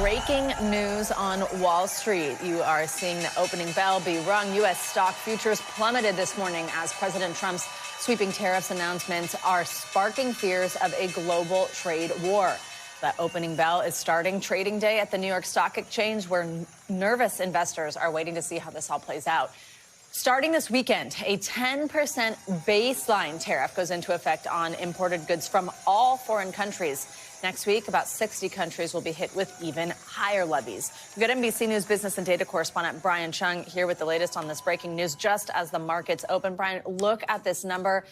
Breaking news on Wall Street. You are seeing the opening bell be rung. U.S. stock futures plummeted this morning as President Trump's sweeping tariffs announcements are sparking fears of a global trade war. That opening bell is starting trading day at the New York Stock Exchange, where nervous investors are waiting to see how this all plays out. Starting this weekend, a 10% baseline tariff goes into effect on imported goods from all foreign countries. Next week, about 60 countries will be hit with even higher levies. We've got NBC News business and data correspondent Brian Cheung here with the latest on this breaking news just as the markets open. Brian, look at this number.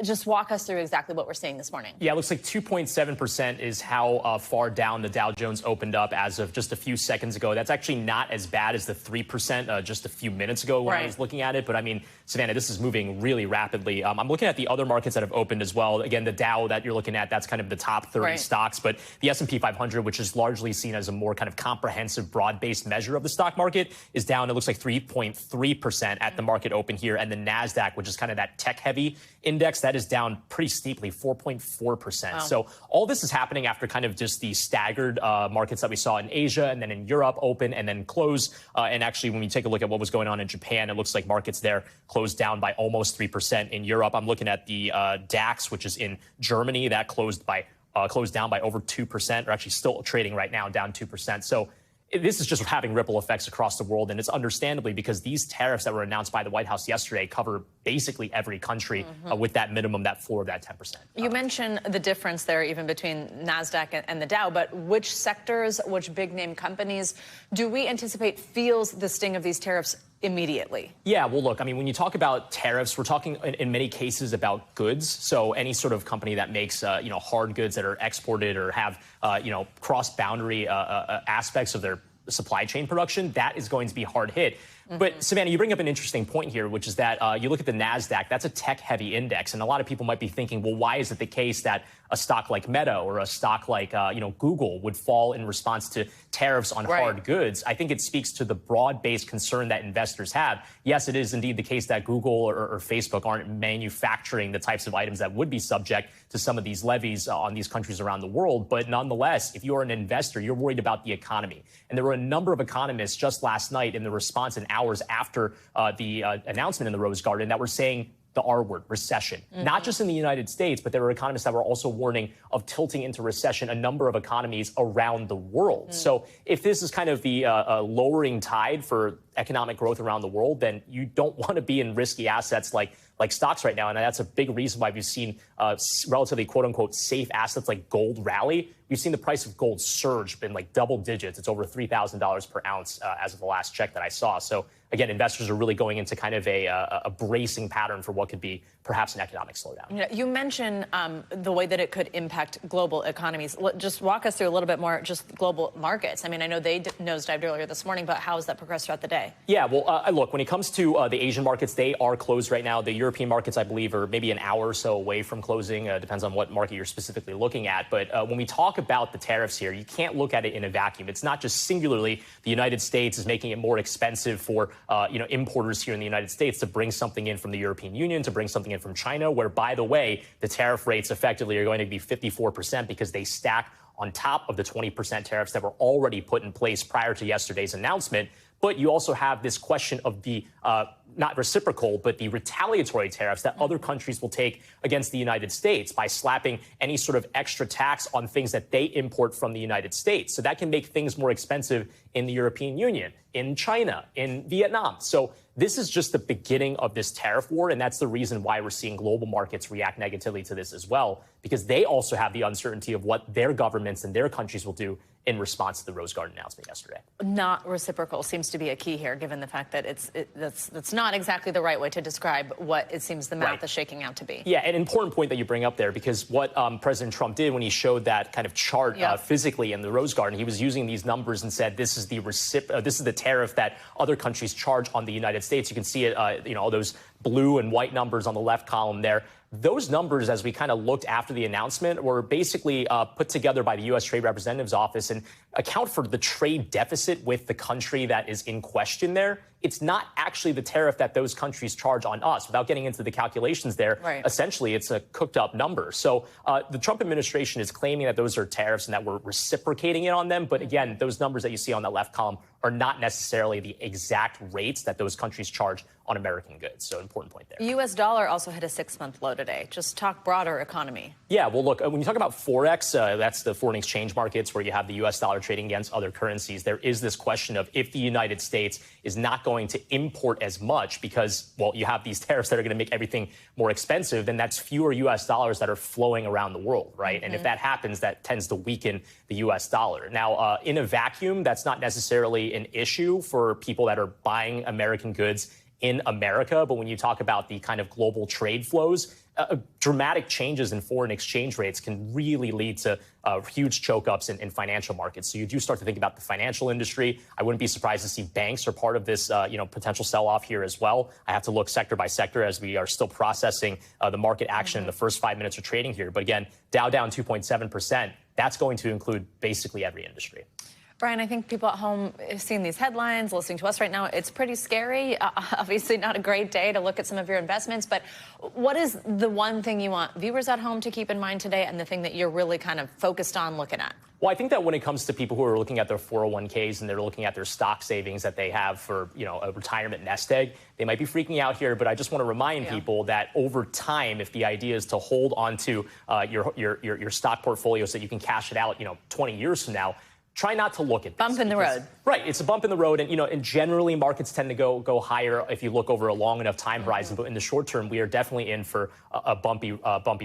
Just walk us through exactly what we're seeing this morning. Yeah, it looks like 2.7% is how far down the Dow Jones opened up as of just a few seconds ago. That's actually not as bad as the 3% just a few minutes ago when I was looking at it. But I mean, Savannah, this is moving really rapidly. I'm looking at the other markets that have opened as well. Again, the Dow that you're looking at, that's kind of the top 30 stocks. But the S&P 500, which is largely seen as a more kind of comprehensive, broad-based measure of the stock market, is down. It looks like 3.3% at the market open here. And the NASDAQ, which is kind of that tech-heavy index, that is down pretty steeply, 4.4%. Wow. So all this is happening after kind of just the staggered markets that we saw in Asia and then in Europe open and then close. And actually, when you take a look at what was going on in Japan, it looks like markets there closed down by almost 3%. In Europe, I'm looking at the DAX, which is in Germany, that closed down by over 2%, or actually still trading right now, down 2%. So this is just having ripple effects across the world, and it's understandably because these tariffs that were announced by the White House yesterday cover basically every country with that minimum, that floor of that 10%. You mentioned the difference there even between NASDAQ and the Dow, but which sectors, which big-name companies do we anticipate feels the sting of these tariffs immediately? Yeah, well, look, I mean, when you talk about tariffs, we're talking in many cases about goods. So any sort of company that makes, hard goods that are exported or have, cross-boundary aspects of their supply chain production, that is going to be hard hit. But Savannah, you bring up an interesting point here, which is that you look at the NASDAQ, that's a tech-heavy index. And a lot of people might be thinking, well, why is it the case that a stock like Meta or a stock like, Google would fall in response to tariffs on hard goods? I think it speaks to the broad-based concern that investors have. Yes, it is indeed the case that Google or Facebook aren't manufacturing the types of items that would be subject to some of these levies on these countries around the world. But nonetheless, if you're an investor, you're worried about the economy. And there were a number of economists just last night in the response and hours after the announcement in the Rose Garden that were saying the R word, recession, not just in the United States, but there were economists that were also warning of tilting into recession a number of economies around the world. So if this is kind of the lowering tide for economic growth around the world, then you don't want to be in risky assets like stocks right now. And that's a big reason why we've seen relatively, quote unquote, safe assets like gold rally. We've seen the price of gold surge, been like double digits. It's over $3,000 per ounce as of the last check that I saw. So again, investors are really going into kind of a bracing pattern for what could be perhaps an economic slowdown. You mentioned the way that it could impact global economies. Just walk us through a little bit more just global markets. I mean, I know they nosedived earlier this morning, but how has that progressed throughout the day? Yeah, well, look, when it comes to the Asian markets, they are closed right now. The European markets, I believe, are maybe an hour or so away from closing. Depends on what market you're specifically looking at. But when we talk about the tariffs here, you can't look at it in a vacuum. It's not just singularly the United States is making it more expensive for importers here in the United States to bring something in from the European Union, to bring something in from China, where, by the way, the tariff rates effectively are going to be 54% because they stack on top of the 20% tariffs that were already put in place prior to yesterday's announcement. But you also have this question of the not reciprocal, but the retaliatory tariffs that other countries will take against the United States by slapping any sort of extra tax on things that they import from the United States. So that can make things more expensive in the European Union, in China, in Vietnam. So this is just the beginning of this tariff war, and that's the reason why we're seeing global markets react negatively to this as well, because they also have the uncertainty of what their governments and their countries will do in response to the Rose Garden announcement yesterday. Not reciprocal seems to be a key here, given the fact that that's not exactly the right way to describe what it seems the math is shaking out to be. Yeah, an important point that you bring up there, because what President Trump did when he showed that kind of chart physically in the Rose Garden, he was using these numbers and said this is the tariff that other countries charge on the United States. You can see it, all those blue and white numbers on the left column there. Those numbers, as we kind of looked after the announcement, were basically put together by the U.S. Trade Representative's Office. And account for the trade deficit with the country that is in question there, it's not actually the tariff that those countries charge on us. Without getting into the calculations there, essentially it's a cooked up number. So the Trump administration is claiming that those are tariffs and that we're reciprocating it on them. But again, those numbers that you see on that left column are not necessarily the exact rates that those countries charge on American goods. So important point there. U.S. dollar also hit a 6-month low today. Just talk broader economy. Yeah, well, look, when you talk about Forex, that's the foreign exchange markets where you have the U.S. dollar trading against other currencies. There is this question of if the United States is not going to import as much because, well, you have these tariffs that are going to make everything more expensive, then that's fewer U.S. dollars that are flowing around the world, right? And if that happens, that tends to weaken the U.S. dollar. Now, in a vacuum, that's not necessarily an issue for people that are buying American goods in America. But when you talk about the kind of global trade flows, dramatic changes in foreign exchange rates can really lead to huge choke-ups in financial markets. So you do start to think about the financial industry. I wouldn't be surprised to see banks are part of this potential sell-off here as well. I have to look sector by sector as we are still processing the market action in the first 5 minutes of trading here. But again, Dow down 2.7%. That's going to include basically every industry. Brian, I think people at home seeing these headlines, listening to us right now, it's pretty scary. Obviously not a great day to look at some of your investments, but what is the one thing you want viewers at home to keep in mind today and the thing that you're really kind of focused on looking at? Well, I think that when it comes to people who are looking at their 401ks and they're looking at their stock savings that they have for, a retirement nest egg, they might be freaking out here. But I just want to remind people that over time, if the idea is to hold on to your stock portfolio so that you can cash it out, 20 years from now, try not to look at this. Bump in the road. Right. It's a bump in the road. And, generally markets tend to go higher if you look over a long enough time horizon. But in the short term, we are definitely in for a bumpy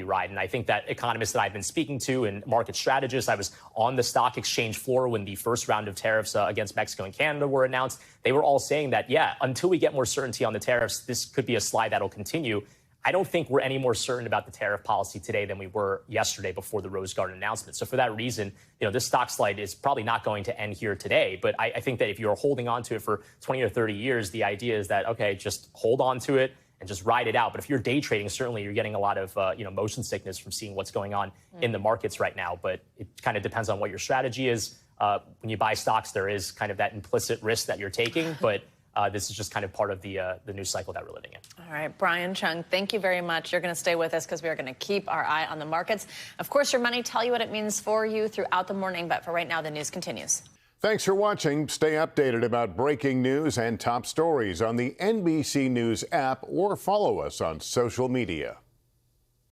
ride. And I think that economists that I've been speaking to and market strategists, I was on the stock exchange floor when the first round of tariffs against Mexico and Canada were announced. They were all saying that, until we get more certainty on the tariffs, this could be a slide that'll continue. I don't think we're any more certain about the tariff policy today than we were yesterday before the Rose Garden announcement. So for that reason, this stock slide is probably not going to end here today. But I think that if you're holding on to it for 20 or 30 years, the idea is that, okay, just hold on to it and just ride it out. But if you're day trading, certainly you're getting a lot of, motion sickness from seeing what's going on in the markets right now. But it kind of depends on what your strategy is. When you buy stocks, there is kind of that implicit risk that you're taking. But this is just kind of part of the news cycle that we're living in. All right, Brian Cheung, thank you very much. You're going to stay with us because we are going to keep our eye on the markets. Of course, your money tell you what it means for you throughout the morning. But for right now, the news continues. Thanks for watching. Stay updated about breaking news and top stories on the NBC News app or follow us on social media.